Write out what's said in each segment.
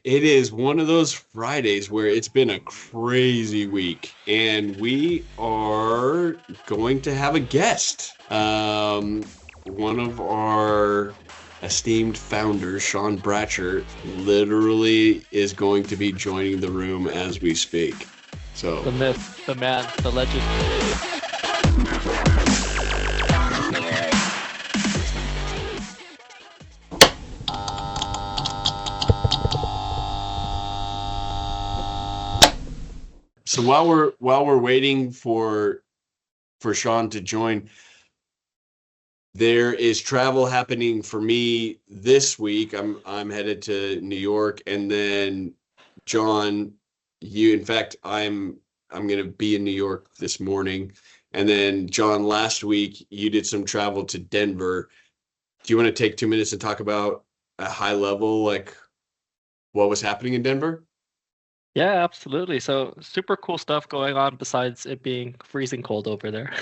It is one of those Fridays where it's been a crazy week, and we are going to have a guest. One of our esteemed founders, Sean Bratcher, literally is going to be joining the room as we speak. So, The myth, the man, the legend. so while we're waiting for Sean to join, there is travel happening for me this week. I'm headed to New York, and then John, in fact, I'm going to be in New York this morning, and then John, last week you did some travel to Denver. Do you want to take 2 minutes and talk about a high level, like what was happening in Denver? Yeah, absolutely. So super cool stuff going on besides it being freezing cold over there.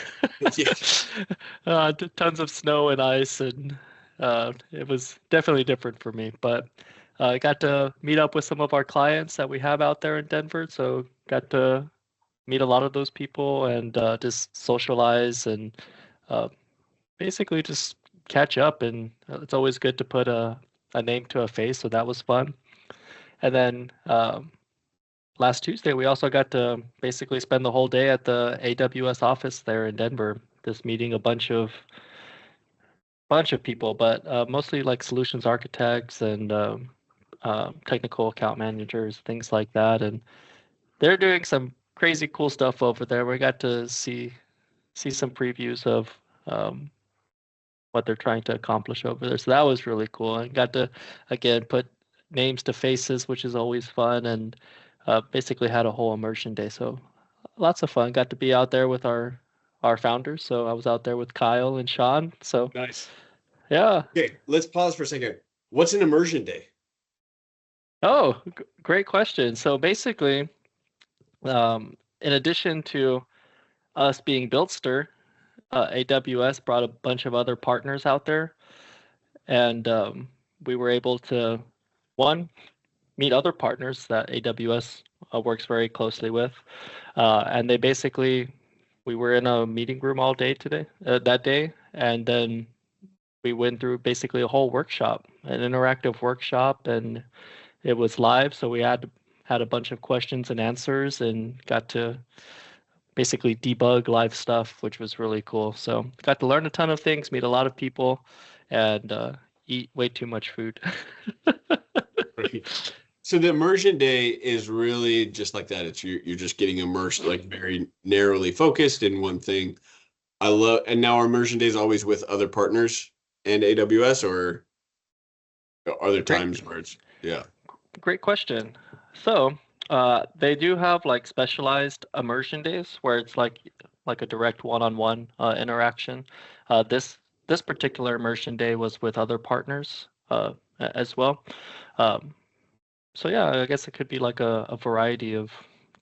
Yeah. Tons of snow and ice, and it was definitely different for me. But I got to meet up with some of our clients that we have out there in Denver. So got to meet a lot of those people and just socialize and uh, basically just catch up. And it's always good to put a name to a face. So that was fun. And then last Tuesday, we also got to basically spend the whole day at the AWS office there in Denver, just meeting a bunch of people, but mostly like solutions architects and technical account managers, things like that. And they're doing some crazy cool stuff over there. We got to see some previews of um, what they're trying to accomplish over there. So that was really cool. And got to again put names to faces, which is always fun, and basically had a whole immersion day. So lots of fun. Got to be out there with our founders. So I was out there with Kyle and Sean. So Nice. yeah. Okay, let's pause for a second. What's an immersion day? Oh, great question. So basically, in addition to us being BuilDSTR, AWS brought a bunch of other partners out there, and we were able to one meet other partners that AWS works very closely with, and they basically we were in a meeting room all day today that day, and then we went through basically a whole workshop, an interactive workshop, and it was live, so we had a bunch of questions and answers, and got to basically debug live stuff, which was really cool. So got to learn a ton of things, meet a lot of people, and eat way too much food. Right. So the immersion day is really just like that. It's you're just getting immersed, like very narrowly focused in one thing. I love, and now our immersion day is always with other partners and AWS, or are there Great, times where it's, yeah. great question. So they do have like specialized immersion days where it's like a direct one-on-one interaction. This particular immersion day was with other partners as well. Um, so yeah, I guess it could be like a variety of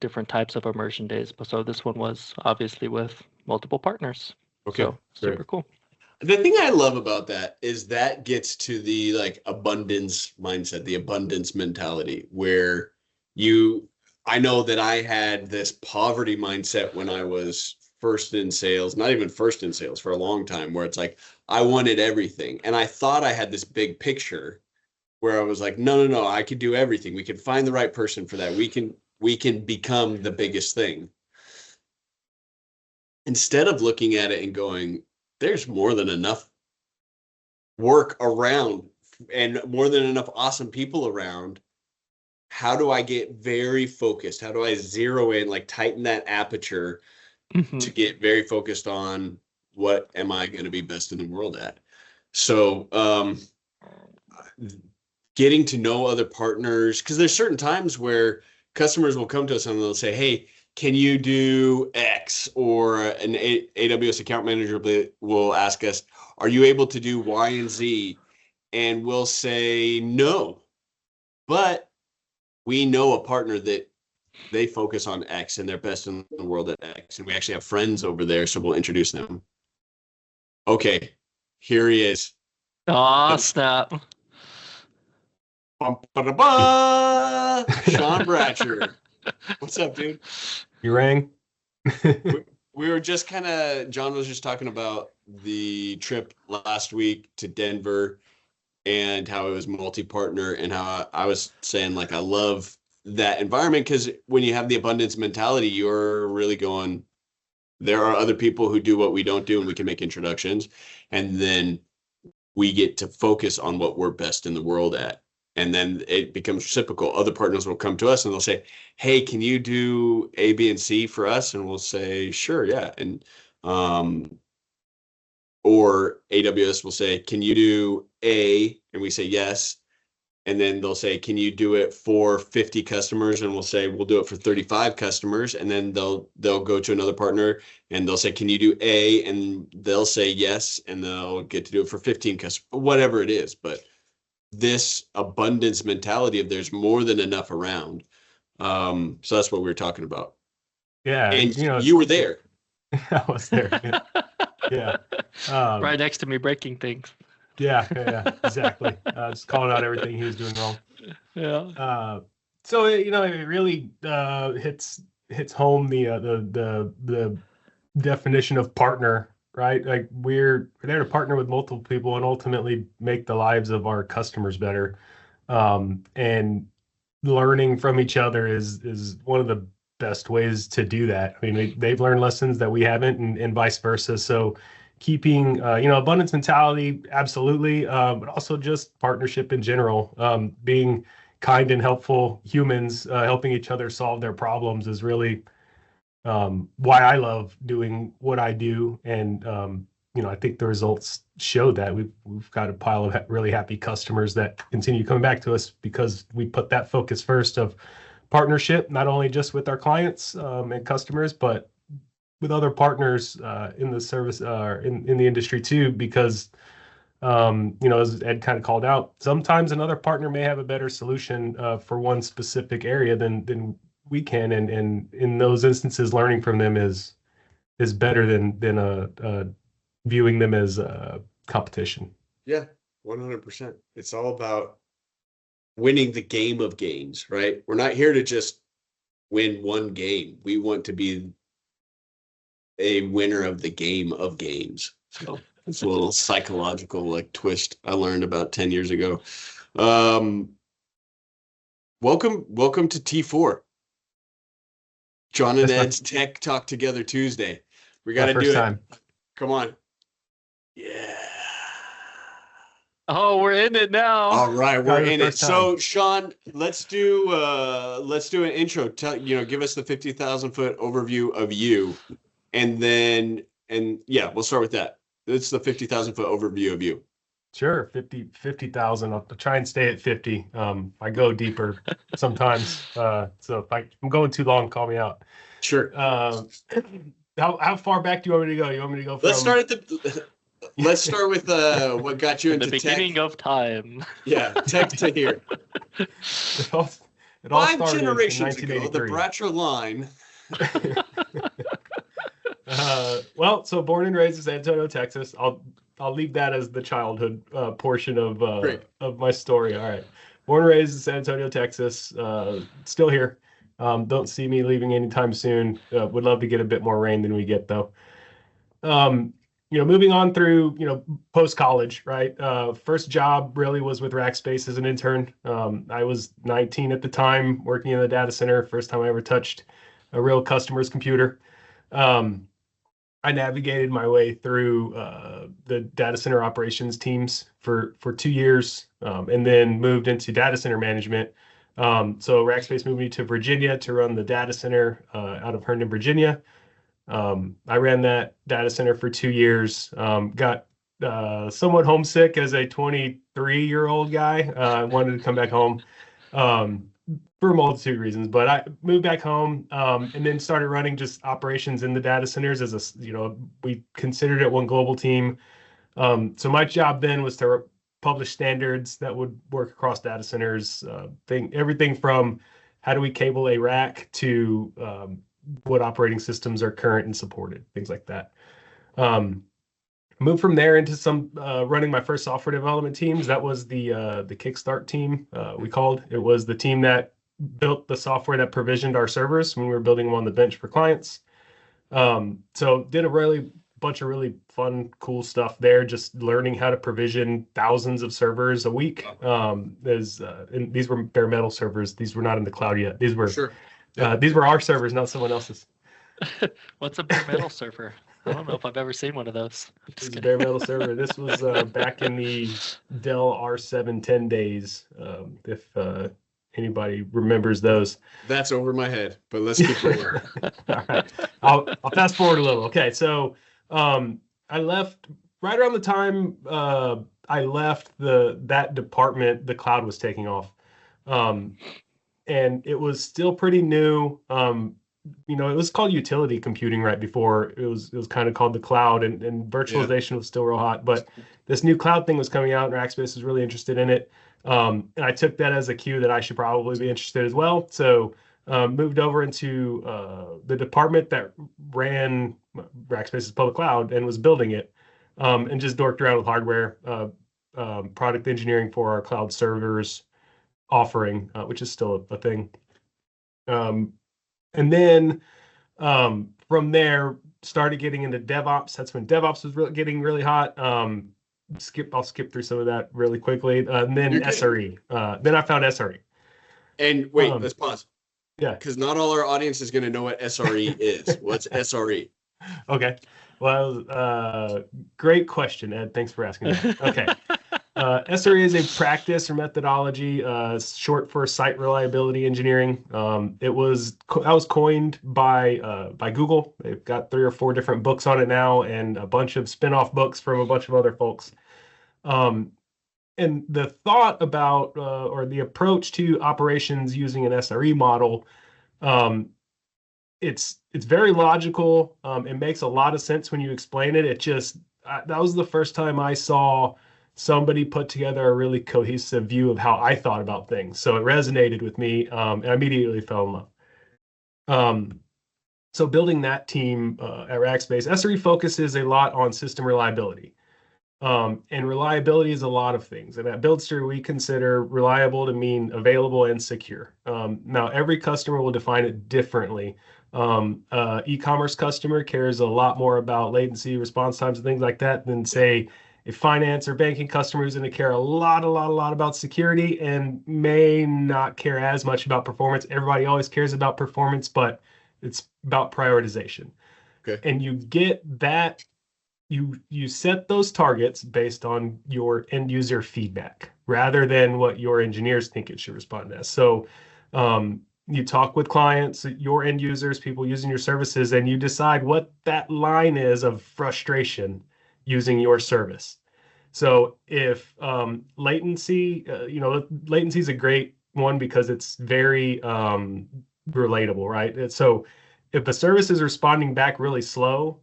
different types of immersion days. But so this one was obviously with multiple partners. Okay, So great. super cool. The thing I love about that is that gets to the like abundance mindset, the abundance mentality, where you, I know that I had this poverty mindset when I was first in sales, not even first in sales for a long time, where it's like I wanted everything. And I thought I had this big picture where I was like, no, no, no, I could do everything. We can find the right person for that. We can become the biggest thing. Instead of looking at it and going, there's more than enough work around and more than enough awesome people around. How do I get very focused? How do I zero in, like tighten that aperture Hmm. to get very focused on what am I going to be best in the world at? So, getting to know other partners, because there's certain times where customers will come to us and they'll say, hey, can you do X? Or an AWS account manager will ask us, are you able to do Y and Z? And we'll say no, but we know a partner that they focus on X and they're best in the world at X. And we actually have friends over there, so we'll introduce them. Okay, here he is. Ah, snap. Bum, ba-da-ba! Sean Bratcher. What's up, dude? You rang? We were just John was just talking about the trip last week to Denver and how it was multi-partner and how I was saying, like, I love that environment because when you have the abundance mentality, you're really going, there are other people who do what we don't do and we can make introductions. And then we get to focus on what we're best in the world at. And then it becomes reciprocal. Other partners will come to us and they'll say, hey, can you do A, B, and C for us? And we'll say, sure, yeah. And or AWS will say, can you do A? And we say yes. And then they'll say, can you do it for 50 customers? And we'll say, we'll do it for 35 customers. And then they'll go to another partner and they'll say, can you do A? And they'll say yes. And they'll get to do it for 15 customers, whatever it is. But this abundance mentality of there's more than enough around. So that's what we were talking about. Yeah. And you were there. I was there. Yeah. Right next to me breaking things. Yeah, exactly. Just calling out everything he was doing wrong. Yeah. So it really hits home the definition of partner, right? Like we're there to partner with multiple people and ultimately make the lives of our customers better. And learning from each other is one of the best ways to do that. I mean, they've learned lessons that we haven't, and vice versa. So keeping abundance mentality, absolutely, but also just partnership in general, being kind and helpful humans, helping each other solve their problems is really why I love doing what I do. And I think the results show that we've got a pile of really happy customers that continue coming back to us because we put that focus first of partnership, not only just with our clients and customers, but with other partners in the service in the industry too, because as Ed kind of called out, sometimes another partner may have a better solution for one specific area than we can, and in those instances, learning from them is better than viewing them as competition. Yeah, 100%. It's all about winning the game of games, right? We're not here to just win one game. We want to be a winner of the game of games. So it's a little psychological twist I learned about 10 years ago. Welcome to T4. John and Ed's Tech Talk Together Tuesday. We got to do it. Time. Come on. Yeah. Oh, we're in it now. All right, we're in it. So, Sean, let's do an intro. Give us the 50,000-foot overview of you, and we'll start with that. It's the 50,000-foot overview of you. Sure, 50,000. I'll try and stay at 50. I go deeper sometimes. So if I'm going too long, call me out. Sure. How far back do you want me to go? You want me to go from... Let's start with what got you into the beginning tech. Of time. Yeah, tech to here. It all 5 generations ago, the Bratcher line. So born and raised in San Antonio, Texas. I'll leave that as the childhood portion of my story. All right, born and raised in San Antonio, Texas. Still here. Don't see me leaving anytime soon. Would love to get a bit more rain than we get though. Moving on through post-college, right? First job really was with Rackspace as an intern. I was 19 at the time, working in the data center. First time I ever touched a real customer's computer. I navigated my way through the data center operations teams for 2 years, and then moved into data center management. So Rackspace moved me to Virginia to run the data center out of Herndon, Virginia. I ran that data center for 2 years. Got somewhat homesick as a 23-year-old guy. Wanted to come back home for a multitude of reasons, but I moved back home and then started running just operations in the data centers as we considered it one global team. So my job then was to publish standards that would work across data centers. Everything from how do we cable a rack to what operating systems are current and supported, things like that. Moved from there into some running my first software development teams. That was the Kickstart team we called. It was the team that built the software that provisioned our servers when we were building them on the bench for clients. So did a really bunch of really fun, cool stuff there. Just learning how to provision thousands of servers a week. And these were bare metal servers. These were not in the cloud yet. These were Sure. these were our servers, not someone else's. What's a bare metal server? I don't know if I've ever seen one of those. This is a bare metal server. This was back in the Dell R710 days, if anybody remembers those. That's over my head, but let's keep going. All right. I'll fast forward a little. Okay, so I left right around the time I left that department, the cloud was taking off. And it was still pretty new. It was called utility computing right before it was kind of called the cloud, and virtualization was still real hot. But this new cloud thing was coming out, and Rackspace was really interested in it. And I took that as a cue that I should probably be interested as well. So moved over into the department that ran Rackspace's public cloud and was building it, and just dorked around with hardware, product engineering for our cloud servers offering, which is still a thing. And then from there, started getting into DevOps. That's when DevOps was getting really hot. I'll skip through some of that really quickly. And then SRE. Then I found SRE. And wait, let's pause. Yeah. Because not all our audience is going to know what SRE is. What's SRE? Okay. Well, great question, Ed. Thanks for asking that. Okay. SRE is a practice or methodology, short for site reliability engineering. That was coined by Google. They've got 3 or 4 different books on it now, and a bunch of spin-off books from a bunch of other folks. And the thought about or the approach to operations using an SRE model, it's very logical. It makes a lot of sense when you explain it. That was the first time I saw somebody put together a really cohesive view of how I thought about things. So it resonated with me, and I immediately fell in love. So building that team at Rackspace, SRE focuses a lot on system reliability. And reliability is a lot of things. And at BUILDSTR, we consider reliable to mean available and secure. Now, every customer will define it differently. E-commerce customer cares a lot more about latency, response times, and things like that than, say, a finance or banking customer who's going to care a lot about security and may not care as much about performance. Everybody always cares about performance, but it's about prioritization. Okay. And you get that, you set those targets based on your end user feedback rather than what your engineers think it should respond as. So you talk with clients, your end users, people using your services, and you decide what that line is of frustration using your service. So if latency, latency is a great one because it's very relatable, right? And so if the service is responding back really slow,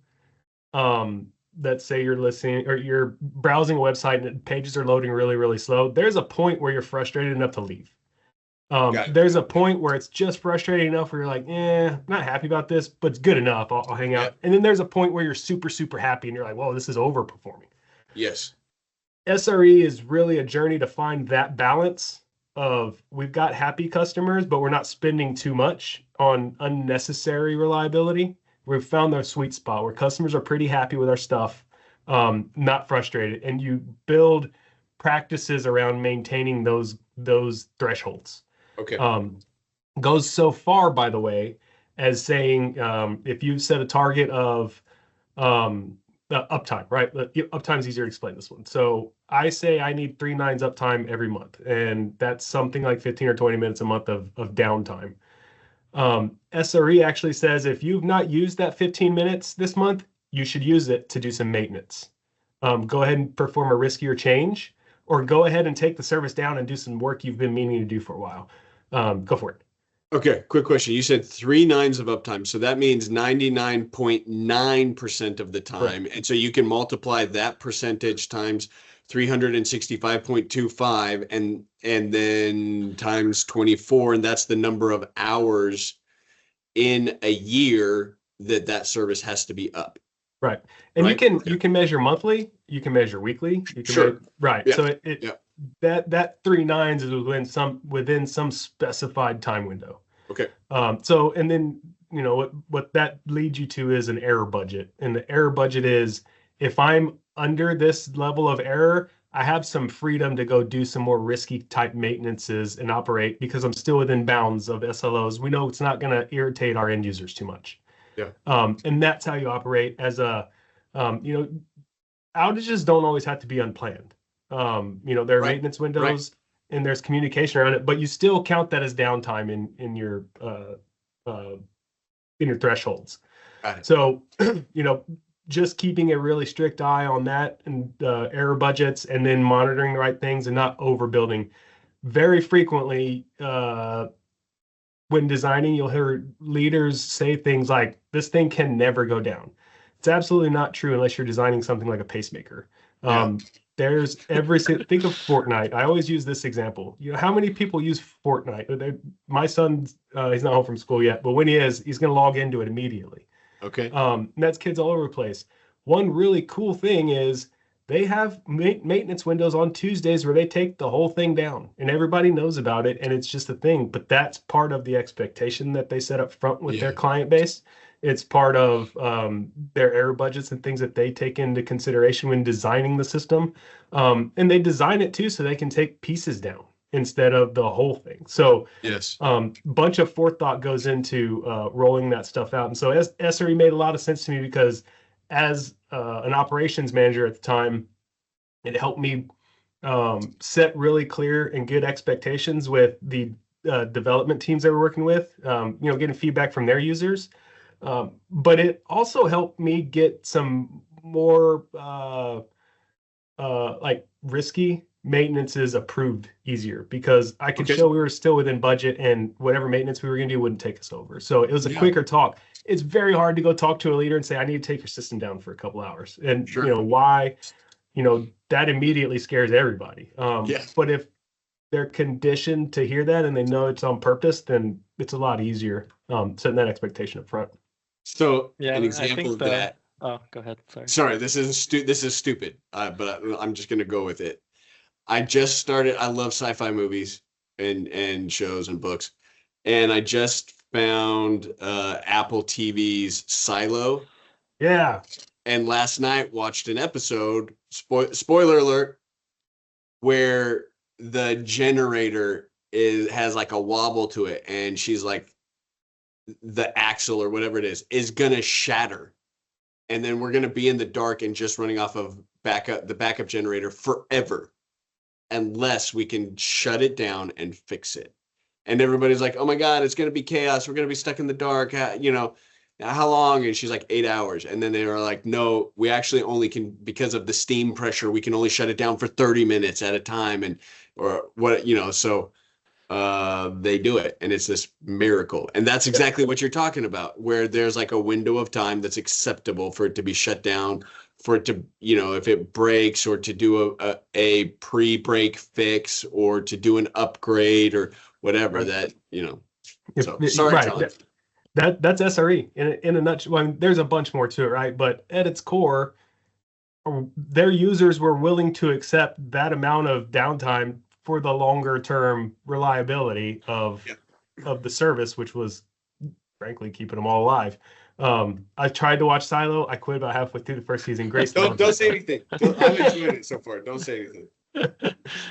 let's say you're listening or you're browsing a website and pages are loading really slow, there's a point where you're frustrated enough to leave. There's a point where it's just frustrating enough where you're like, not happy about this, but it's good enough. I'll hang out. And then there's a point where you're super happy and you're like, whoa, this is overperforming. Yes. SRE is really a journey to find that balance of we've got happy customers, but we're not spending too much on unnecessary reliability. We've found the sweet spot where customers are pretty happy with our stuff, not frustrated. And you build practices around maintaining those thresholds. Okay. Goes so far, by the way, as saying if you set a target of uptime, right? Uptime is easier to explain this one. So I say I need 3 nines uptime every month, and that's something like 15 or 20 minutes a month of downtime. SRE actually says if you've not used that 15 minutes this month, you should use it to do some maintenance. Go ahead and perform a riskier change, or go ahead and take the service down and do some work you've been meaning to do for a while. Go for it. Okay, quick question. You said 3 nines of uptime. So that means 99.9% of the time. Right. And so you can multiply that percentage times 365.25 and then times 24. And that's the number of hours in a year that service has to be up. Right. And right? you can measure monthly, you can measure weekly, you can Sure. right. Yeah. So Yeah. that 3 nines is within some specified time window. Okay. So and then what that leads you to is an error budget. And the error budget is if I'm under this level of error, I have some freedom to go do some more risky type maintenances and operate because I'm still within bounds of SLOs. We know it's not going to irritate our end users too much. Yeah. And that's how you operate as a, outages don't always have to be unplanned. There are Right. maintenance windows and there's communication around it, but you still count that as downtime in your thresholds. Got it. So, just keeping a really strict eye on that and error budgets and then monitoring the right things and not overbuilding. Very frequently, when designing, you'll hear leaders say things like, this thing can never go down. It's absolutely not true unless you're designing something like a pacemaker. There's think of Fortnite. I always use this example. How many people use Fortnite? My son, he's not home from school yet, but when he is, he's going to log into it immediately. Okay. And that's kids all over the place. One really cool thing is they have maintenance windows on Tuesdays where they take the whole thing down and everybody knows about it and it's just a thing, but that's part of the expectation that they set up front with their client base. It's part of their error budgets and things that they take into consideration when designing the system. And they design it too so they can take pieces down instead of the whole thing. So yes, bunch of forethought goes into rolling that stuff out. And so SRE made a lot of sense to me because as an operations manager at the time, it helped me set really clear and good expectations with the development teams that we're working with, getting feedback from their users. But it also helped me get some more like risky maintenances approved easier because I could show we were still within budget and whatever maintenance we were going to do wouldn't take us over. So it was a quicker talk. It's very hard to go talk to a leader and say, I need to take your system down for a couple hours. And why, that immediately scares everybody. But if they're conditioned to hear that and they know it's on purpose, then it's a lot easier setting that expectation up front. So an example of that. Oh, go ahead. Sorry, this is stupid, but I'm just going to go with it. I just started. I love sci-fi movies and shows and books, and I just found Apple TV's Silo. Yeah. And last night watched an episode. Spoiler alert, where the generator has like a wobble to it, and she's like, the axle or whatever it is gonna shatter, and then we're gonna be in the dark and just running off of the backup generator forever, unless we can shut it down and fix it. And everybody's like, oh my God, it's gonna be chaos. We're gonna be stuck in the dark. How long? And she's like 8 hours. And then they were like, no, we actually only can, because of the steam pressure, we can only shut it down for 30 minutes at a time. So they do it. And it's this miracle. And that's exactly what you're talking about, where there's like a window of time that's acceptable for it to be shut down, for it to, if it breaks, or to do a pre-break fix, or to do an upgrade or whatever that. Sorry, John. That's SRE in a nutshell. I mean, there's a bunch more to it, right? But at its core, their users were willing to accept that amount of downtime for the longer term reliability of the service, which was frankly keeping them all alive. I tried to watch Silo. I quit about halfway through the first season. Grace, don't say anything. I'm enjoying it so far. Don't say anything.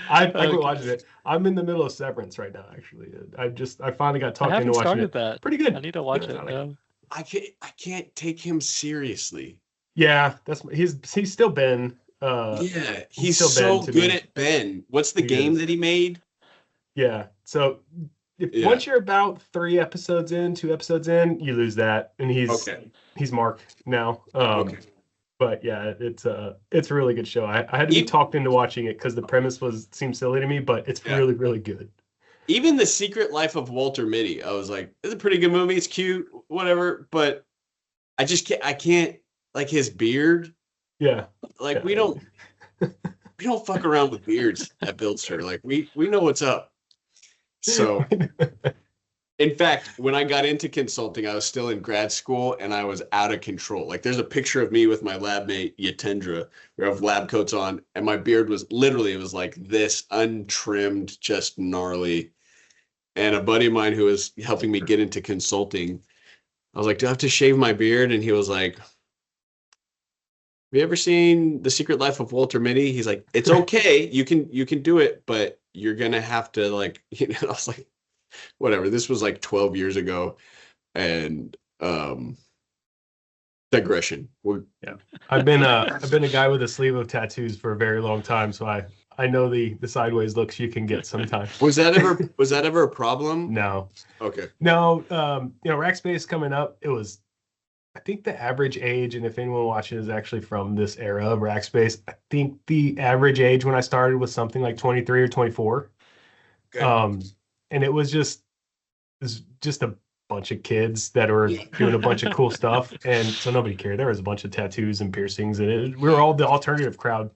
I quit watching it. I'm in the middle of Severance right now. Actually, I finally got talked into watching it. That. Pretty good. I need to watch it. I can't take him seriously. Yeah, he's still Ben. He's still so good at Ben. What's the game that he made? Yeah. So once you're about 2 episodes in, you lose that, and he's Mark now. But yeah, it's a really good show. I had to be talked into watching it because the premise seemed silly to me, but it's really, really good. Even The Secret Life of Walter Mitty, I was like, it's a pretty good movie. It's cute, whatever. But I can't like his beard. Yeah. Like we don't fuck around with beards at BUILDSTR. Like we know what's up. So In fact, when I got into consulting, I was still in grad school and I was out of control. Like there's a picture of me with my lab mate, Yatendra, we have lab coats on, and my beard was literally, it was like this, untrimmed, just gnarly. And a buddy of mine who was helping me get into consulting, I was like, do I have to shave my beard? And he was like, have you ever seen The Secret Life of Walter Mitty? He's like, it's okay. You can do it, but you're gonna have to like, I was like, whatever. This was like 12 years ago. And digression. Yeah. I've been a guy with a sleeve of tattoos for a very long time, so I know the sideways looks you can get sometimes. Was that ever a problem? No. Okay. No, Rackspace coming up, it was, I think the average age, and if anyone watching is actually from this era of Rackspace, I think the average age when I started was something like 23 or 24. Okay. And it was just a bunch of kids that were doing a bunch of cool stuff, and so nobody cared. There was a bunch of tattoos and piercings, and we were all the alternative crowd,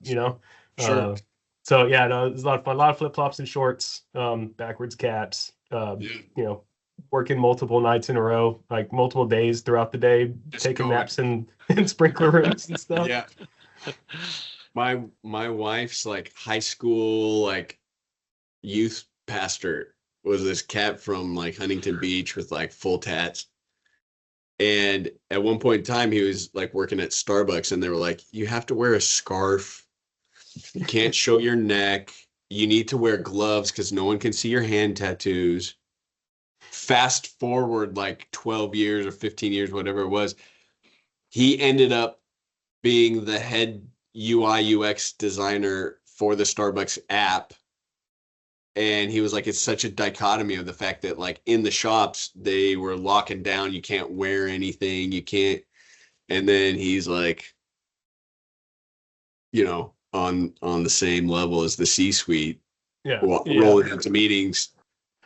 Sure. So yeah, no, it was a lot of fun. A lot of flip flops and shorts, backwards caps. Working multiple nights in a row, like multiple days throughout the day, just taking naps in sprinkler rooms and stuff. Yeah. My wife's like high school like youth pastor was this cat from like Huntington Beach with like full tats. And at one point in time, he was like working at Starbucks, and they were like, you have to wear a scarf. You can't show your neck. You need to wear gloves because no one can see your hand tattoos. Fast forward like 12 years or 15 years, whatever it was, he ended up being the head UI UX designer for the Starbucks app. And he was like, it's such a dichotomy of the fact that like in the shops, they were locking down. You can't wear anything. You can't. And then he's like, on the same level as the C-suite, rolling into meetings,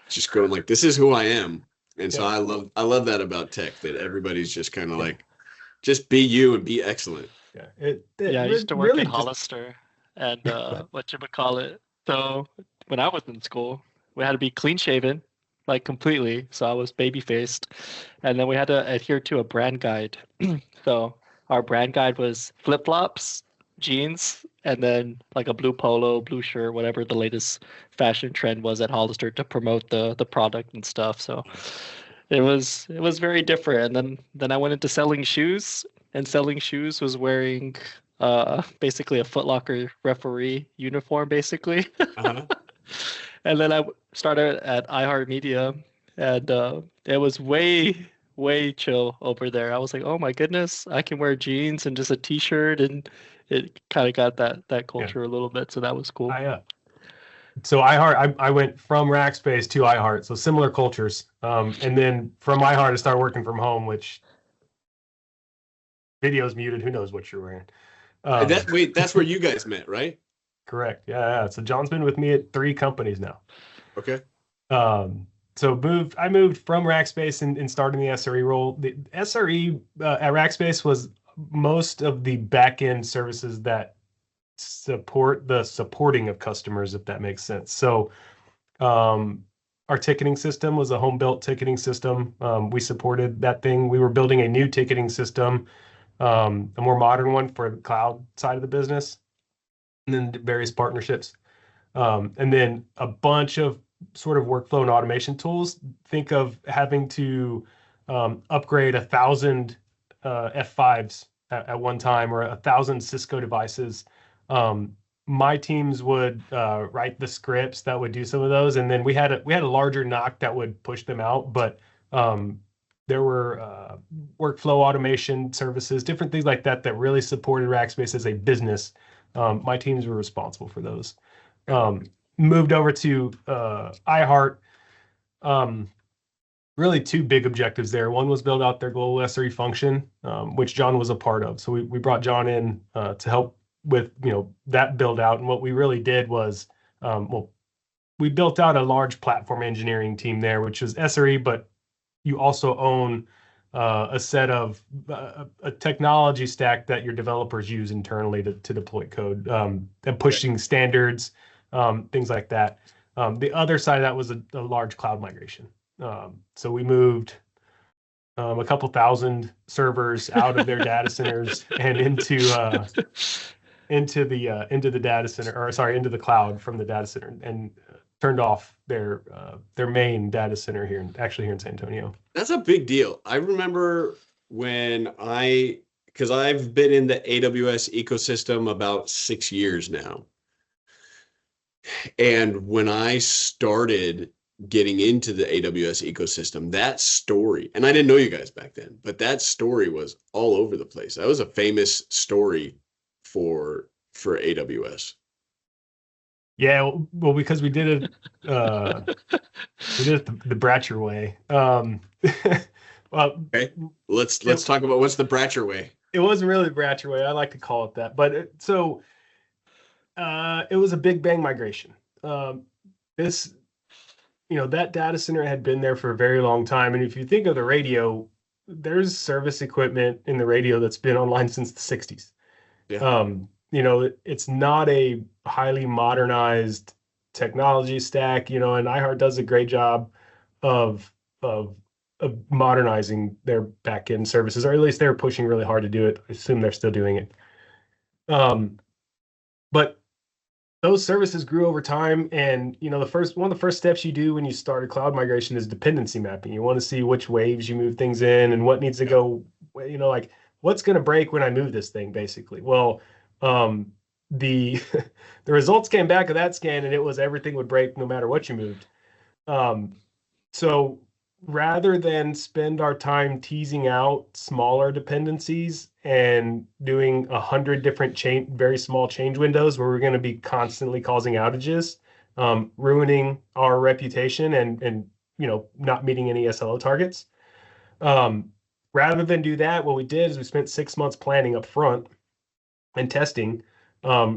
just going like, this is who I am. And so I love that about tech, that everybody's just kind of like, just be you and be excellent. I used to work really at Hollister and whatchamacallit. So when I was in school, we had to be clean shaven, like completely. So I was baby faced. And then we had to adhere to a brand guide. So our brand guide was flip flops, jeans, and then like a blue polo, blue shirt, whatever the latest fashion trend was at Hollister to promote the product and stuff. So it was very different. And then I went into selling shoes, and selling shoes was wearing basically a Foot Locker referee uniform, basically. Uh-huh. And then I started at iHeartMedia, and it was way chill over there. I was like, oh my goodness, I can wear jeans and just a t-shirt, and it kind of got that culture a little bit, so that was cool. So I went from Rackspace to iHeart, so similar cultures. And then from iHeart I started working from home, which video's muted, who knows what you're wearing. That's where you guys met, right? Correct. Yeah. So John's been with me at 3 companies now. Okay. So I moved from Rackspace and started in the SRE role. The SRE at Rackspace was most of the back-end services that support the supporting of customers, if that makes sense. So our ticketing system was a home-built ticketing system. We supported that thing. We were building a new ticketing system, a more modern one for the cloud side of the business, and then various partnerships. And then a bunch of sort of workflow and automation tools. Think of having to upgrade 1,000 F5s at one time, or 1,000 Cisco devices. My teams would write the scripts that would do some of those, and then we had a larger knock that would push them out. But there were workflow automation services, different things like that really supported Rackspace as a business. My teams were responsible for those. Moved over to iHeart. Really 2 big objectives there. One was build out their global SRE function, which John was a part of. So we brought John in to help with that build out. And what we really did was, we built out a large platform engineering team there, which is SRE, but you also own a set of a technology stack that your developers use internally to deploy code, and pushing standards, things like that. The other side of that was a large cloud migration. So we moved a couple thousand servers out of their data centers and into the data center, or sorry, into the cloud from the data center, and turned off their main data center here in San Antonio. That's a big deal. I remember because I've been in the AWS ecosystem about 6 years now. And when I started getting into the AWS ecosystem, that story, and I didn't know you guys back then, but that story was all over the place. That was a famous story for AWS. Yeah, well, because we did it the Bratcher way. Well, okay, let's talk about what's the Bratcher way. It wasn't really the Bratcher way. I like to call it that, but it was a big bang migration. That data center had been there for a very long time, and if you think of the radio, there's service equipment in the radio that's been online since the 60s. Yeah. It's not a highly modernized technology stack, and iHeart does a great job of modernizing their back-end services, or at least they're pushing really hard to do it. I assume they're still doing it. But those services grew over time, and one of the first steps you do when you start a cloud migration is dependency mapping. You want to see which waves you move things in and what needs to go, like what's going to break when I move this thing, basically. Well, the results came back of that scan, and it was everything would break no matter what you moved. So rather than spend our time teasing out smaller dependencies and doing 100 different very small change windows where we're going to be constantly causing outages, ruining our reputation and not meeting any SLO targets. Rather than do that, what we did is we spent 6 months planning up front and testing.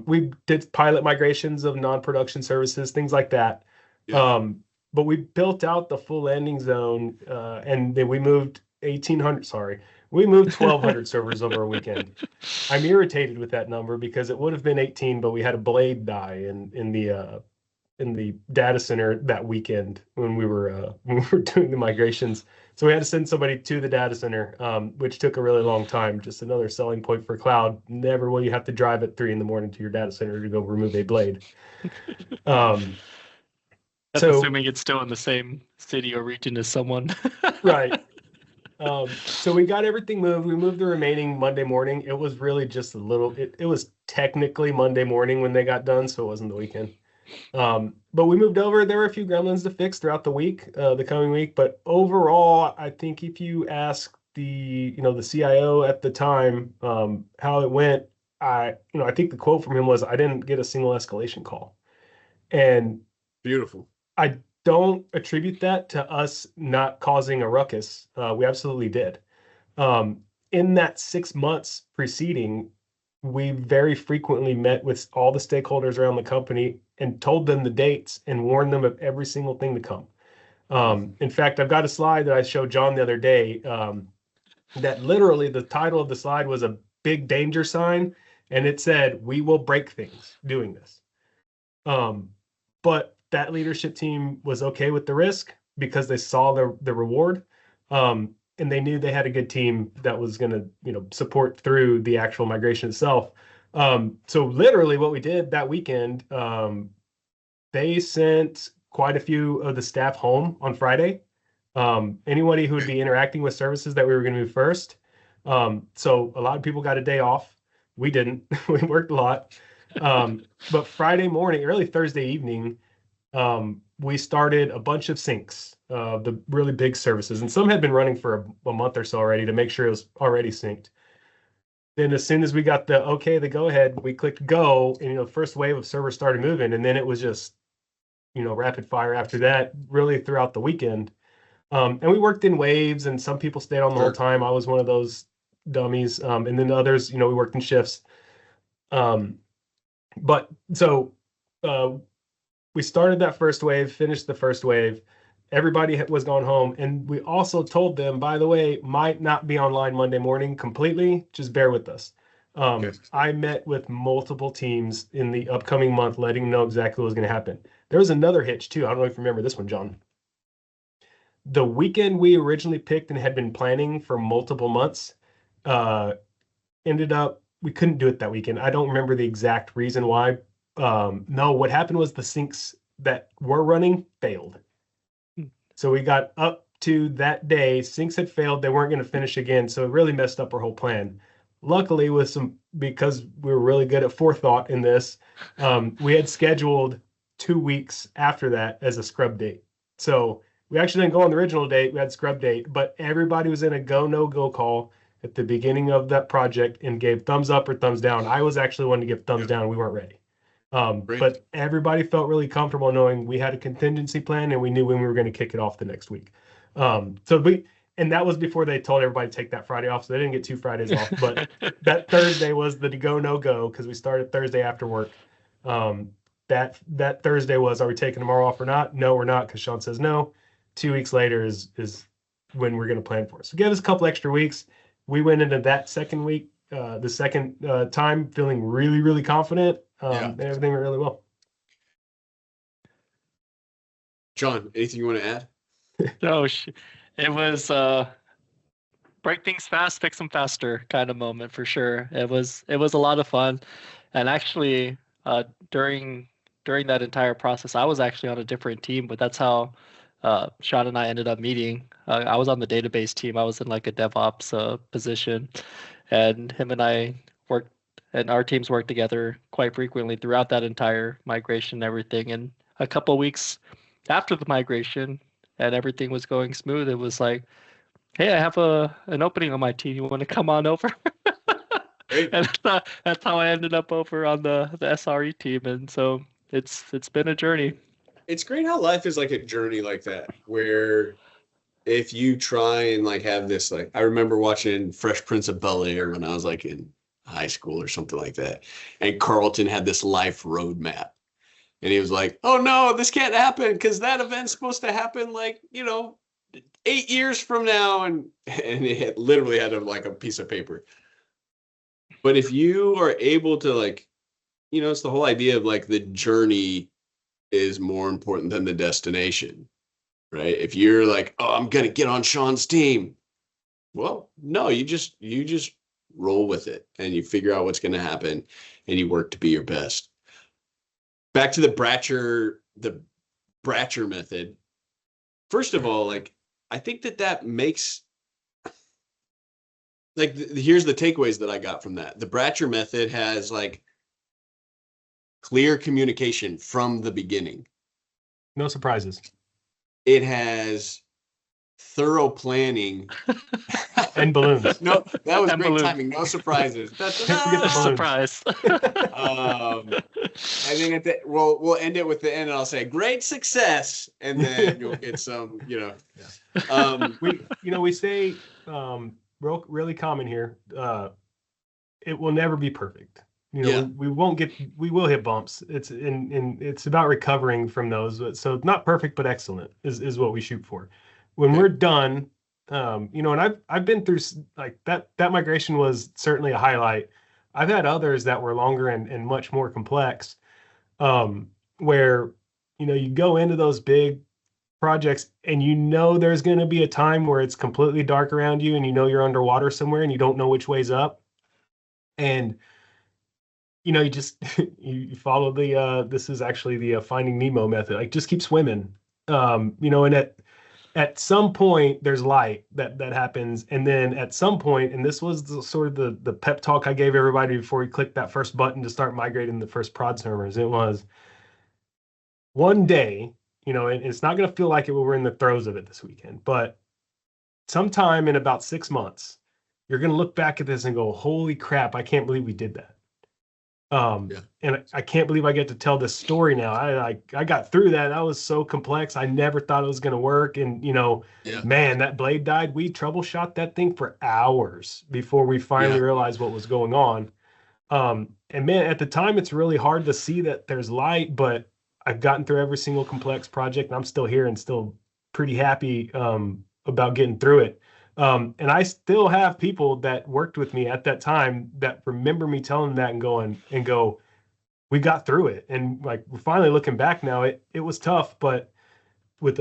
We did pilot migrations of non-production services, things like that. Yeah. But we built out the full landing zone, and then we moved 1,200 servers over a weekend. I'm irritated with that number because it would have been 18, but we had a blade die in the data center that weekend when we were doing the migrations. So we had to send somebody to the data center, which took a really long time. Just another selling point for cloud. Never will you have to drive at 3 a.m. to your data center to go remove a blade. That's assuming it's still in the same city or region as someone. Right. So we got everything moved. We moved the remaining Monday morning. It was really just it was technically Monday morning when they got done, so it wasn't the weekend. But we moved over. There were a few gremlins to fix throughout the coming week. But overall, I think if you ask the CIO at the time how it went, I think the quote from him was, "I didn't get a single escalation call." And beautiful. I don't attribute that to us not causing a ruckus. We absolutely did. In that 6 months preceding, we very frequently met with all the stakeholders around the company and told them the dates and warned them of every single thing to come. In fact, I've got a slide that I showed John the other day that literally the title of the slide was a big danger sign, and it said, "We will break things doing this." But that leadership team was okay with the risk because they saw the reward, and they knew they had a good team that was going to support through the actual migration itself. So literally what we did that weekend, they sent quite a few of the staff home on Friday. Anybody who would be interacting with services that we were going to move first. So a lot of people got a day off. We didn't. We worked a lot. But Friday morning, early Thursday evening, we started a bunch of syncs, the really big services, and some had been running for a month or so already to make sure it was already synced. Then as soon as we got the go ahead, we clicked go, and the first wave of servers started moving, and then it was just rapid fire after that, really throughout the weekend. And we worked in waves, and some people stayed on the whole time. I was one of those dummies, and then others, we worked in shifts. But so we started that first wave, finished the first wave. Everybody was going home. And we also told them, by the way, might not be online Monday morning completely. Just bear with us. I met with multiple teams in the upcoming month, letting them know exactly what was going to happen. There was another hitch, too. I don't know if you remember this one, John. The weekend we originally picked and had been planning for multiple months, ended up we couldn't do it that weekend. I don't remember the exact reason why. No, what happened was the syncs that were running failed. So we got up to that day, syncs had failed, they weren't going to finish again, so it really messed up our whole plan. Luckily, because we were really good at forethought in this, we had scheduled 2 weeks after that as a scrub date. So we actually didn't go on the original date, we had scrub date, but everybody was in a go, no go call at the beginning of that project and gave thumbs up or thumbs down. I was actually one to give thumbs down. We weren't ready. But everybody felt really comfortable knowing we had a contingency plan and we knew when we were going to kick it off the next week. And that was before they told everybody to take that Friday off, so they didn't get 2 Fridays off. But that Thursday was the go, no go, because we started Thursday after work. That Thursday was, are we taking tomorrow off or not? No, we're not, because Sean says no. 2 weeks later is when we're going to plan for it. So give us a couple extra weeks. We went into that second week, the second time, feeling really, really confident. And everything went really well. John, anything you want to add? No, it was break things fast, fix them faster kind of moment for sure. It was a lot of fun, and actually during that entire process, I was actually on a different team, but that's how Sean and I ended up meeting. I was on the database team. I was in like a DevOps position, and him and I worked, and our teams worked together quite frequently throughout that entire migration and everything. And a couple weeks after the migration and everything was going smooth, it was like, hey, I have an opening on my team. You want to come on over? And that's how I ended up over on the SRE team. And so it's been a journey. It's great how life is like a journey like that, where if you try and like have this, like, I remember watching Fresh Prince of Bel-Air when I was like in high school or something like that. And Carlton had this life roadmap. And he was like, oh no, this can't happen because that event's supposed to happen like, 8 years from now. And it literally had like a piece of paper. But if you are able to like, it's the whole idea of like the journey is more important than the destination, right? If you're like, oh, I'm going to get on Sean's team. Well, no, you just roll with it and you figure out what's going to happen and you work to be your best. Back to the Bratcher method. First of all, like, I think that makes, like, here's the takeaways that I got from that. The Bratcher method has like clear communication from the beginning. No surprises. It has thorough planning. And balloons. No, that was And great balloons. timing. No surprises. Can't forget the balloons. Surprise. I think we'll end it with the end, and I'll say great success, and then you'll get some, We say really common here. It will never be perfect. We will hit bumps. It's about recovering from those. So not perfect, but excellent is what we shoot for. When we're done, and I've been through like that migration was certainly a highlight. I've had others that were longer and much more complex, where, you go into those big projects and there's going to be a time where it's completely dark around you and you're underwater somewhere and you don't know which way's up. And you just you follow this is actually the Finding Nemo method. Like, just keep swimming. And at some point there's light that happens, and then at some point, and this was the pep talk I gave everybody before we clicked that first button to start migrating the first prod servers. It was one day, and it's not going to feel like it when we're in the throes of it this weekend, but sometime in about 6 months, you're going to look back at this and go, holy crap, I can't believe we did that. And I can't believe I get to tell this story now. I got through that. That was so complex. I never thought it was going to work. And, man, that blade died. We troubleshot that thing for hours before we finally realized what was going on. And man, at the time, it's really hard to see that there's light, but I've gotten through every single complex project, and I'm still here and still pretty happy about getting through it. And I still have people that worked with me at that time that remember me telling them that and go, we got through it. And like, we're finally looking back now, it was tough, but with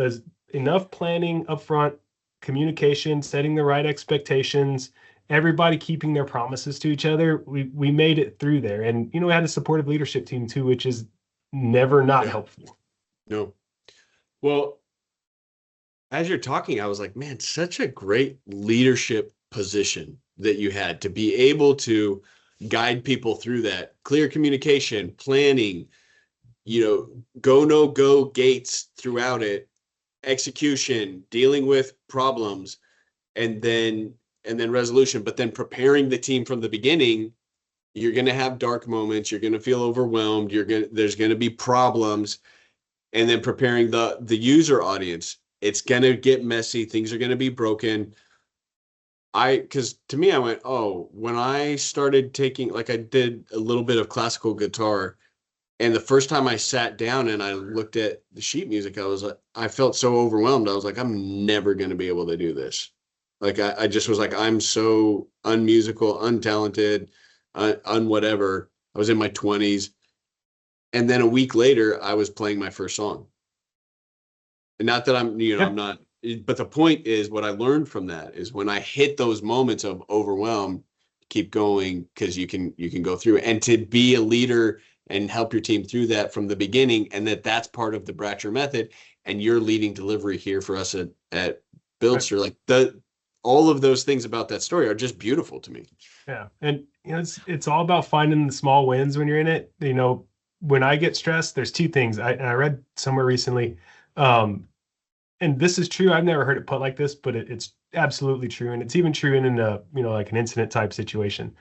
enough planning up front, communication, setting the right expectations, everybody keeping their promises to each other, we made it through there. And, we had a supportive leadership team too, which is never not helpful. No. Well, as you're talking, I was like, man, such a great leadership position that you had to be able to guide people through that. Clear communication, planning, go, no go gates throughout it, execution, dealing with problems, and then resolution, but then preparing the team from the beginning. You're going to have dark moments. You're going to feel overwhelmed. There's going to be problems, and then preparing the user audience. It's going to get messy. Things are going to be broken. Because to me, I went, oh, when I started taking, like I did a little bit of classical guitar, and the first time I sat down and I looked at the sheet music, I felt so overwhelmed. I was like, I'm never going to be able to do this. Like, I just was like, I'm so unmusical, untalented, whatever. I was in my 20s. And then a week later, I was playing my first song. And not that I'm not, but the point is, what I learned from that is when I hit those moments of overwhelm, keep going, because you can go through it. And to be a leader and help your team through that from the beginning, and that's part of the Bratcher Method, and you're leading delivery here for us at BUILDSTR. Like all of those things about that story are just beautiful to me. Yeah. And it's all about finding the small wins when you're in it. When I get stressed, there's two things. I read somewhere recently, and this is true. I've never heard it put like this, but it's absolutely true. And it's even true in a, like an incident type situation.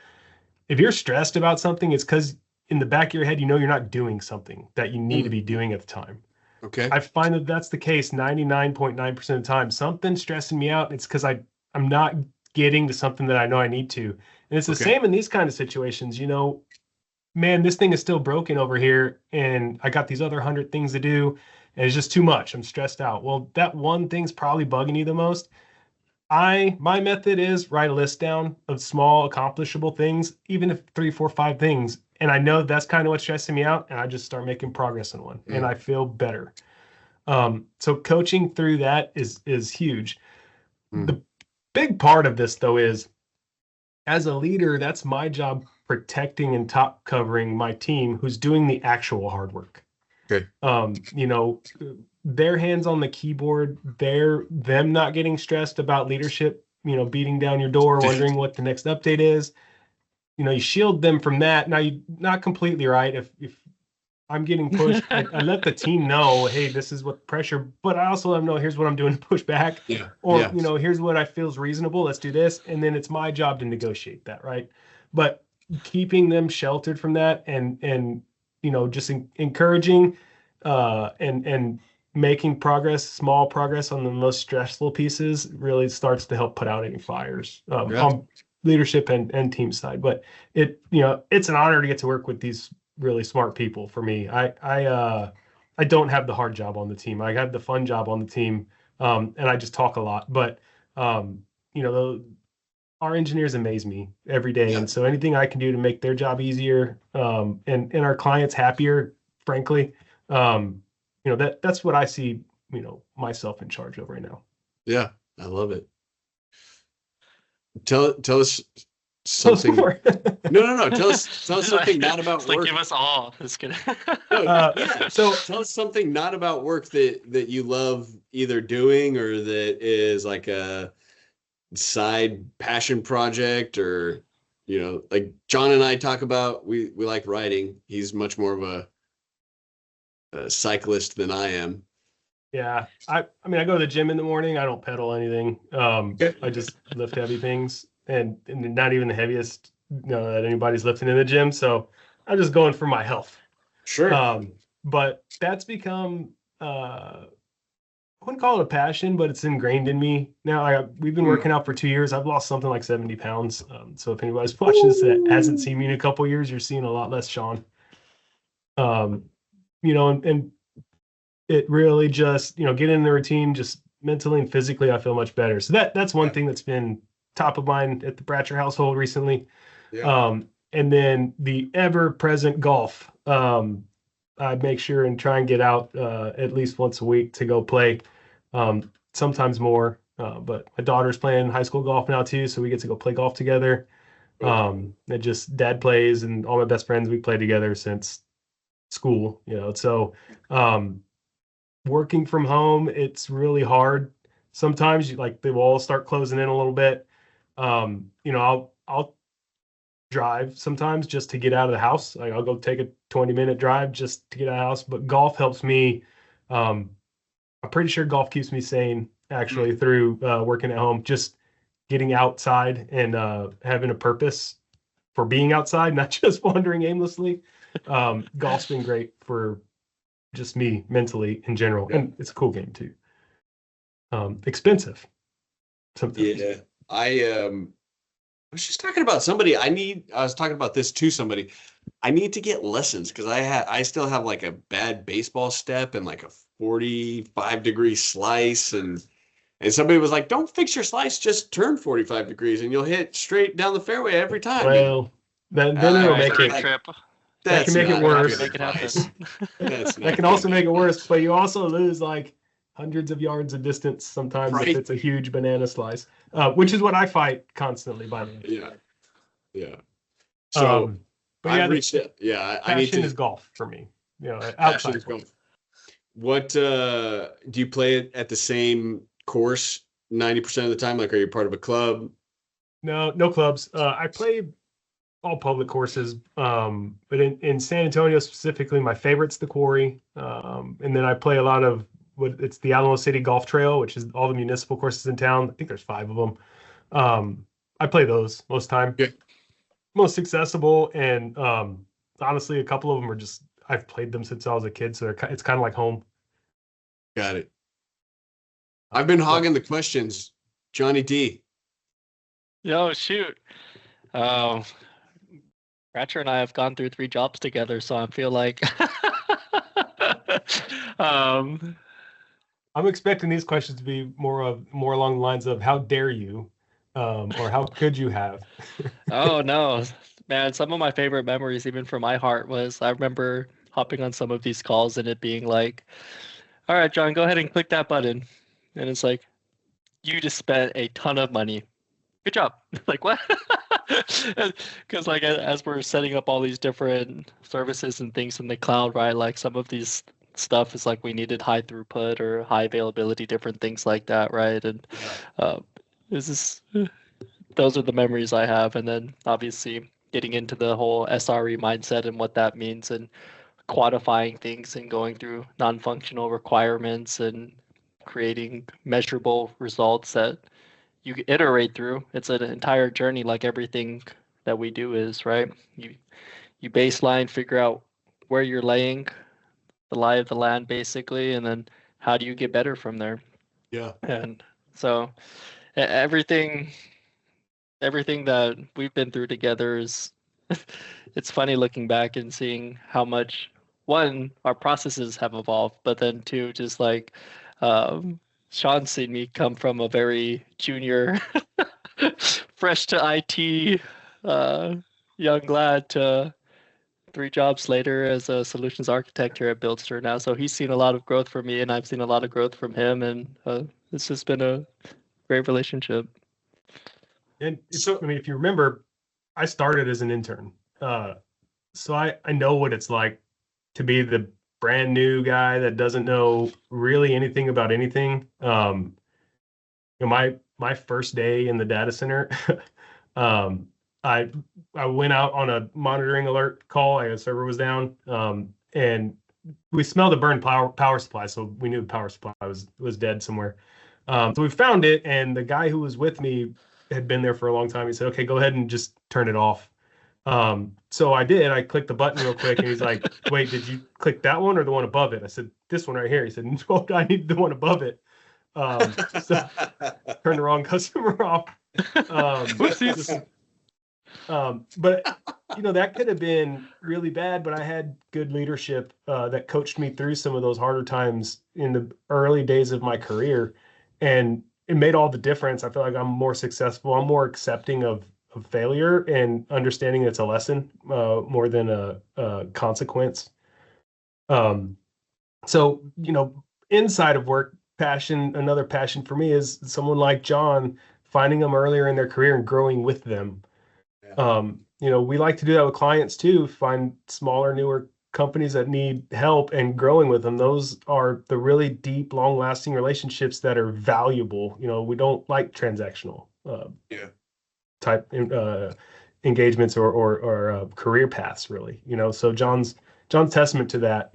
If you're stressed about something, it's because in the back of your head, you're not doing something that you need to be doing at the time. Okay. I find that that's the case 99.9% of the time. Something's stressing me out. It's because I'm not getting to something that I know I need to. And it's the same in these kind of situations. Man, this thing is still broken over here, and I got these other 100 things to do, and it's just too much. I'm stressed out. Well, that one thing's probably bugging you the most. My method is write a list down of small accomplishable things, even if 3, 4, 5 things. And I know that's kind of what's stressing me out, and I just start making progress on one, and I feel better. So coaching through that is huge. The big part of this, though, is as a leader, that's my job, protecting and top covering my team who's doing the actual hard work. Okay. Their hands on the keyboard, them not getting stressed about leadership, beating down your door, wondering what the next update is. You shield them from that. Now, you're not completely right. If I'm getting pushed, I let the team know, hey, this is what pressure, but I also let them know, here's what I'm doing to push back. Yeah. Or, here's what I feel is reasonable. Let's do this. And then it's my job to negotiate that, right? But keeping them sheltered from that and just encouraging and making small progress on the most stressful pieces really starts to help put out any fires on leadership and team side. But it's an honor to get to work with these really smart people. For me, I don't have the hard job on the team. I have the fun job on the team, and I just talk a lot. But our engineers amaze me every day, and so anything I can do to make their job easier and our clients happier, frankly, that's what I see myself in charge of right now. Yeah, I love it. Tell us something. No. Tell us something not about work. Give us all. Just kidding. So tell us something not about work that you love either doing or that is like a side passion project, or like John and I talk about. We like riding. He's much more of a cyclist than I am. Yeah, I mean, I go to the gym in the morning. I don't pedal anything. I just lift heavy things, and not even the heaviest that anybody's lifting in the gym. So I'm just going for my health. Sure. But that's become I wouldn't call it a passion, but it's ingrained in me now. We've been working out for 2 years. I've lost something like 70 pounds. So if anybody's watching this that hasn't seen me in a couple of years, you're seeing a lot less Sean. And it really just, get in the routine, just mentally and physically, I feel much better. So that's one thing that's been top of mind at the Bratcher household recently. Yeah. And then the ever-present golf. I make sure and try and get out at least once a week to go play. sometimes more. But my daughter's playing high school golf now too, so we get to go play golf together. It just dad plays, and all my best friends, we played together since school, So working from home, it's really hard. Sometimes the walls start closing in a little bit. I'll drive sometimes just to get out of the house. Like I'll go take a 20-minute drive just to get out of the house. But golf helps me. I'm pretty sure golf keeps me sane actually through working at home. Just getting outside and having a purpose for being outside, not just wandering aimlessly. Golf's been great for just me mentally in general, and it's a cool game too. Expensive sometimes. Yeah, I was just talking about somebody. I was talking about this to somebody. I need to get lessons because I still have like a bad baseball step and like a 45-degree slice, and somebody was like, "Don't fix your slice, just turn 45 degrees and you'll hit straight down the fairway every time." Well, then it'll make it. Trip. That can make it worse. Make it happen. That can also make it worse, but you also lose like hundreds of yards of distance sometimes if it's a huge banana slice, which is what I fight constantly, by the way. Yeah. So, but I reached it. Yeah, I need to. Passion is golf for me. Outside golf. What do you play it at the same course 90% of the time? Like, are you part of a club? No clubs. I play all public courses, but in San Antonio specifically, my favorite's the Quarry, and then I play a lot of it's the Alamo City Golf Trail, which is all the municipal courses in town. I think there's 5 of them. I play those most time. Yeah. Most accessible, and honestly, a couple of them are just I've played them since I was a kid, so it's kind of like home. Got it. I've been hogging the questions, Johnny D. Yo, shoot. Bratcher and I have gone through 3 jobs together, so I feel like I'm expecting these questions to be more along the lines of how dare you, or how could you have? Oh no, man! Some of my favorite memories, even from my heart, was I remember hopping on some of these calls and it being like, "All right, John, go ahead and click that button," and it's like, "You just spent a ton of money. Good job." Like what? Because like as we're setting up all these different services and things in the cloud, right? Like some of these stuff is like we needed high throughput or high availability, different things like that, right? And those are the memories I have. And then obviously getting into the whole SRE mindset and what that means, and quantifying things and going through non-functional requirements and creating measurable results that you iterate through. It's an entire journey, like everything that we do is, right? You baseline, figure out where you're laying the lie of the land, basically, and then how do you get better from there? Yeah. And so everything that we've been through together is it's funny looking back and seeing how much, one, our processes have evolved, but then two, just like Sean's seen me come from a very junior, fresh to IT young lad to 3 jobs later as a solutions architect here at BUILDSTR now. So he's seen a lot of growth from me, and I've seen a lot of growth from him, and it's just been a great relationship. And if you remember, I started as an intern, so I know what it's like to be the brand new guy that doesn't know really anything about anything. My first day in the data center, I went out on a monitoring alert call. A server was down, and we smelled a burned power supply, so we knew the power supply was dead somewhere. So we found it, and the guy who was with me had been there for a long time. He said, "Okay, go ahead and just turn it off." So I did. I clicked the button real quick, and he's like, "Wait, did you click that one or the one above it?" I said, "This one right here." He said, "No, I need the one above it." So turned the wrong customer off. But that could have been really bad, but I had good leadership that coached me through some of those harder times in the early days of my career, and it made all the difference. I feel like I'm more successful. I'm more accepting of failure and understanding it's a lesson more than a consequence. So inside of work, another passion for me is someone like John, finding them earlier in their career and growing with them. Yeah. We like to do that with clients too, find smaller, newer companies that need help and growing with them. Those are the really deep, long-lasting relationships that are valuable. We don't like transactional Yeah. type engagements or career paths, really. So John's testament to that.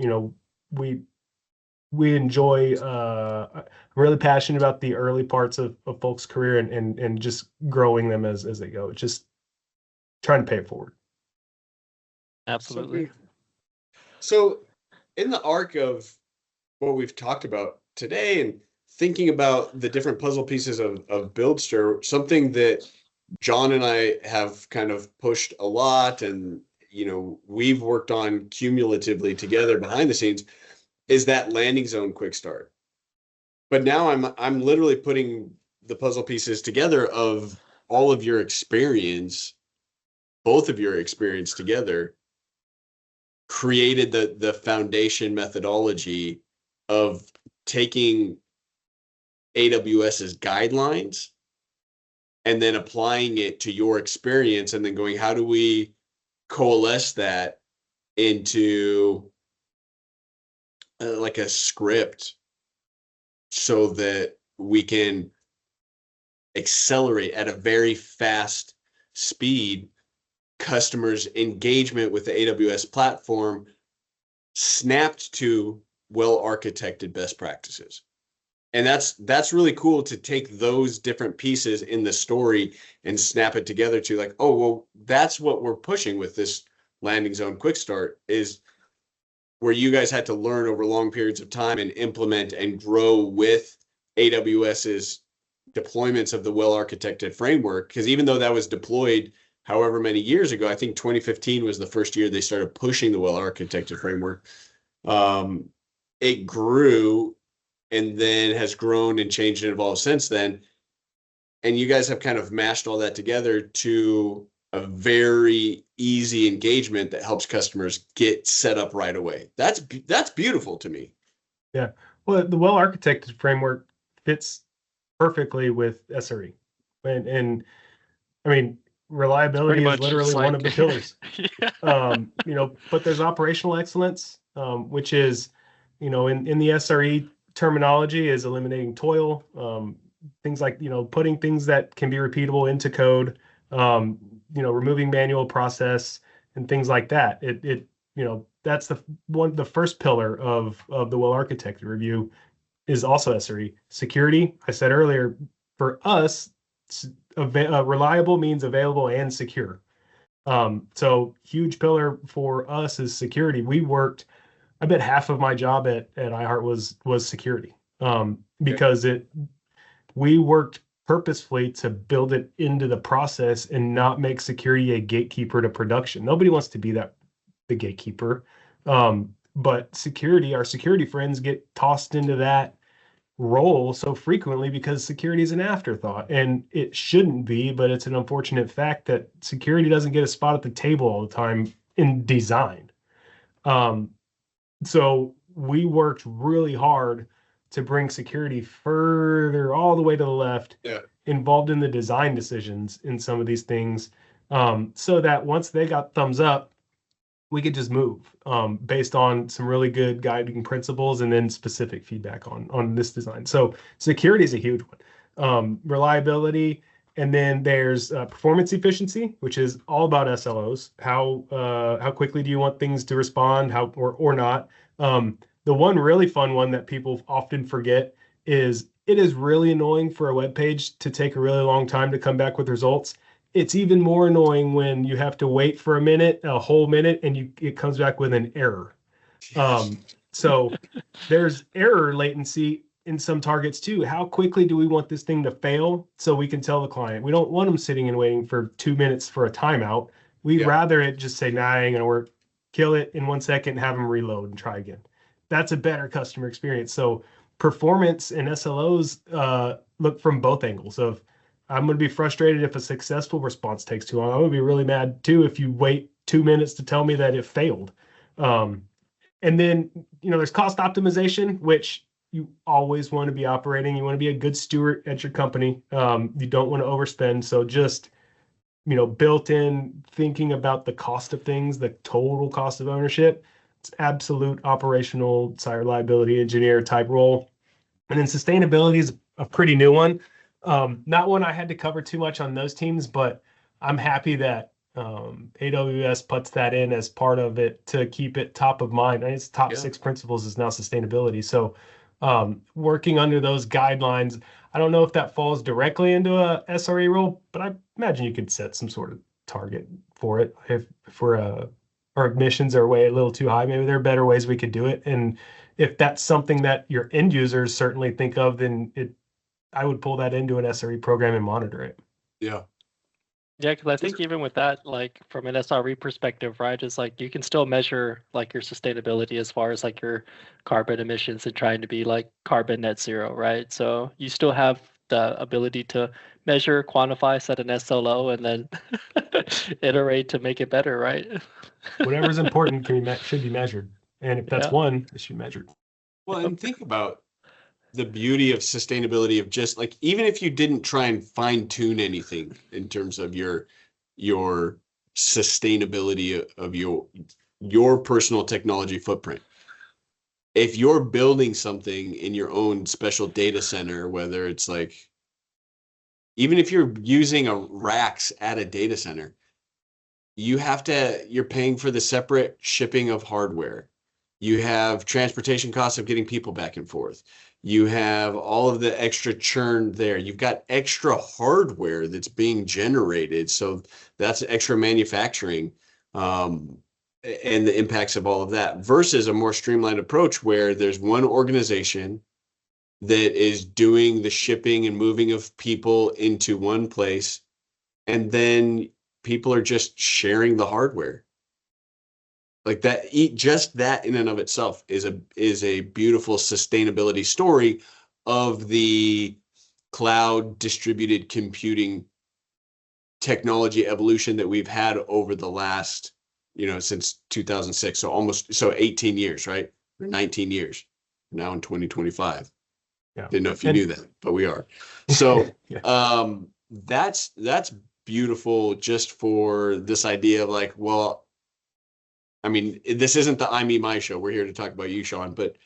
We enjoy. I'm really passionate about the early parts of folks' career and just growing them as they go. Just trying to pay it forward. Absolutely. So in the arc of what we've talked about today and thinking about the different puzzle pieces of BuildSTR, something that John and I have kind of pushed a lot and we've worked on cumulatively together behind the scenes is that landing zone quick start. But now I'm literally putting the puzzle pieces together of all of your experience, both of your experience together, created the foundation methodology of taking AWS's guidelines and then applying it to your experience and then going, how do we coalesce that into like a script so that we can accelerate at a very fast speed customers' engagement with the AWS platform snapped to well-architected best practices. And that's really cool to take those different pieces in the story and snap it together to like, oh, well, that's what we're pushing with this landing zone quick start is where you guys had to learn over long periods of time and implement and grow with AWS's deployments of the well-architected framework. Because even though that was deployed however many years ago, I think 2015 was the first year they started pushing the well-architected framework. It grew and then has grown and changed and evolved since then. And you guys have kind of mashed all that together to a very easy engagement that helps customers get set up right away. That's beautiful to me. Yeah. Well, the well-architected framework fits perfectly with SRE. And I mean, reliability is literally one of the pillars. Yeah. But there's operational excellence, which is, in the SRE terminology is eliminating toil, things like, putting things that can be repeatable into code, removing manual process and things like that. That's the first pillar of the well-architected review is also SRE. Security, I said earlier, for us, reliable means available and secure. So huge pillar for us is security. I bet half of my job at iHeart was security, because we worked purposefully to build it into the process and not make security a gatekeeper to production. Nobody wants to be the gatekeeper. But our security friends get tossed into that role so frequently because security is an afterthought, and it shouldn't be, but it's an unfortunate fact that security doesn't get a spot at the table all the time in design. So we worked really hard to bring security further all the way to the left, involved in the design decisions in some of these things, so that once they got thumbs up, we could just move based on some really good guiding principles and then specific feedback on this design. So security is a huge one. Reliability, and then there's performance efficiency, which is all about SLOs. How quickly do you want things to respond, or not? The one really fun one that people often forget is it is really annoying for a web page to take a really long time to come back with results. It's even more annoying when you have to wait for a whole minute, and it comes back with an error. So there's error latency in some targets too. How quickly do we want this thing to fail so we can tell the client? We don't want them sitting and waiting for 2 minutes for a timeout. We'd rather it just say, nah, ain't gonna work. Kill it in 1 second, have them reload and try again. That's a better customer experience. So performance and SLOs look from both angles of, I'm going to be frustrated if a successful response takes too long. I'm going to be really mad too if you wait 2 minutes to tell me that it failed. And then, there's cost optimization, which you always want to be operating. You want to be a good steward at your company. You don't want to overspend. So just, built in thinking about the cost of things, the total cost of ownership. It's absolute operational site reliability engineer type role. And then sustainability is a pretty new one. Not one I had to cover too much on those teams, but I'm happy that AWS puts that in as part of it to keep it top of mind. And its top 6 principles is now sustainability. So working under those guidelines, I don't know if that falls directly into a SRE role, but I imagine you could set some sort of target for it. If our emissions are way a little too high, maybe there are better ways we could do it. And if that's something that your end users certainly think of, then I would pull that into an SRE program and monitor it. Yeah. Yeah, because I think even with that, like from an SRE perspective, right, is like you can still measure like your sustainability as far as like your carbon emissions and trying to be like carbon net zero, right? So you still have the ability to measure, quantify, set an SLO, and then iterate to make it better, right? Whatever's important should be measured. And if that's one, it should be measured. Well, and think about the beauty of sustainability of just like, even if you didn't try and fine tune anything in terms of your sustainability of your personal technology footprint. If you're building something in your own special data center, whether it's like, even if you're using a racks at a data center, you're paying for the separate shipping of hardware. You have transportation costs of getting people back and forth. You have all of the extra churn there. You've got extra hardware that's being generated. So that's extra manufacturing and the impacts of all of that versus a more streamlined approach where there's one organization that is doing the shipping and moving of people into one place. And then people are just sharing the hardware. Like that, just that in and of itself is a beautiful sustainability story of the cloud distributed computing technology evolution that we've had over the last, since 2006. So 18 years, right? Or 19 years. Now in 2025. Yeah. Didn't know if you knew that, but we are. So that's beautiful just for this idea of like, well, I mean, this isn't the I, Me, My show. We're here to talk about you, Sean. But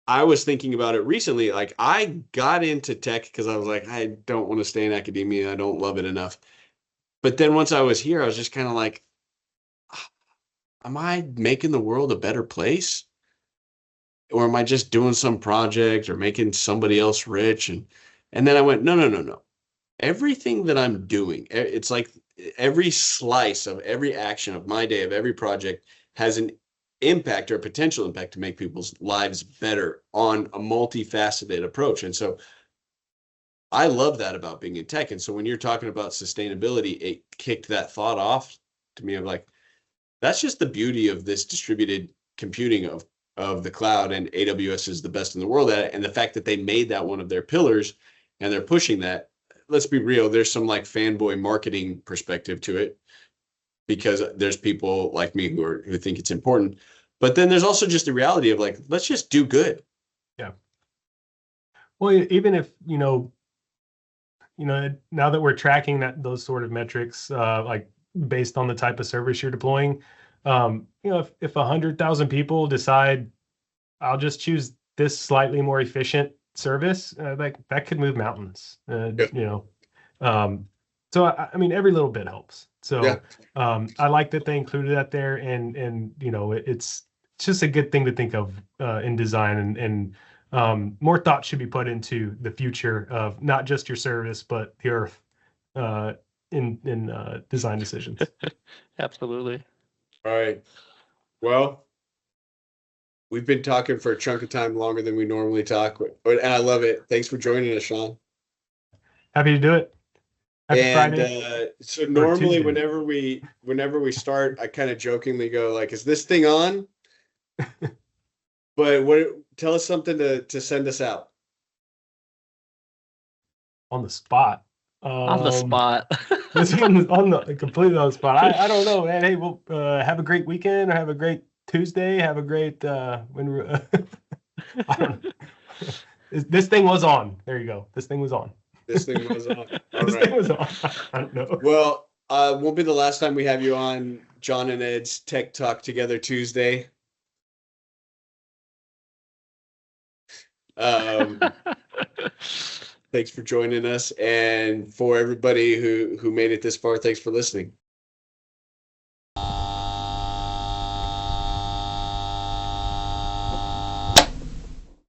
I was thinking about it recently. Like, I got into tech because I was like, I don't want to stay in academia. I don't love it enough. But then once I was here, I was just kind of like, am I making the world a better place? Or am I just doing some project or making somebody else rich? And then I went, no. Everything that I'm doing, it's like every slice of every action of my day, of every project has an impact or a potential impact to make people's lives better on a multifaceted approach. And so I love that about being in tech. And so when you're talking about sustainability, it kicked that thought off to me of like, that's just the beauty of this distributed computing of the cloud, and AWS is the best in the world at it. And the fact that they made that one of their pillars and they're pushing that. Let's be real, there's some like fanboy marketing perspective to it because there's people like me who think it's important. But then there's also just the reality of like, let's just do good. Yeah. Well, even if, now that we're tracking those sort of metrics, like based on the type of service you're deploying, if 100,000 people decide I'll just choose this slightly more efficient service, like that could move mountains. So I mean, every little bit helps. So I like that they included that there, and it's just a good thing to think of in design, and more thought should be put into the future of not just your service but the earth in design decisions. Absolutely. All right. Well, we've been talking for a chunk of time longer than we normally talk, and I love it. Thanks for joining us, Sean. Happy to do it. Happy Friday. So normally whenever we start, I kind of jokingly go like, is this thing on? But tell us something to send us out. On the spot. On the spot. Completely on the spot. I don't know, man. Hey, we'll have a great weekend, or have a great Tuesday. Have a great I don't know. This thing was on. There you go. This thing was on. This thing was on. All This right. thing was on. I don't know. Well, won't be the last time we have you on John and Ed's Tech Talk Together Tuesday. Thanks for joining us, and for everybody who made it this far, thanks for listening.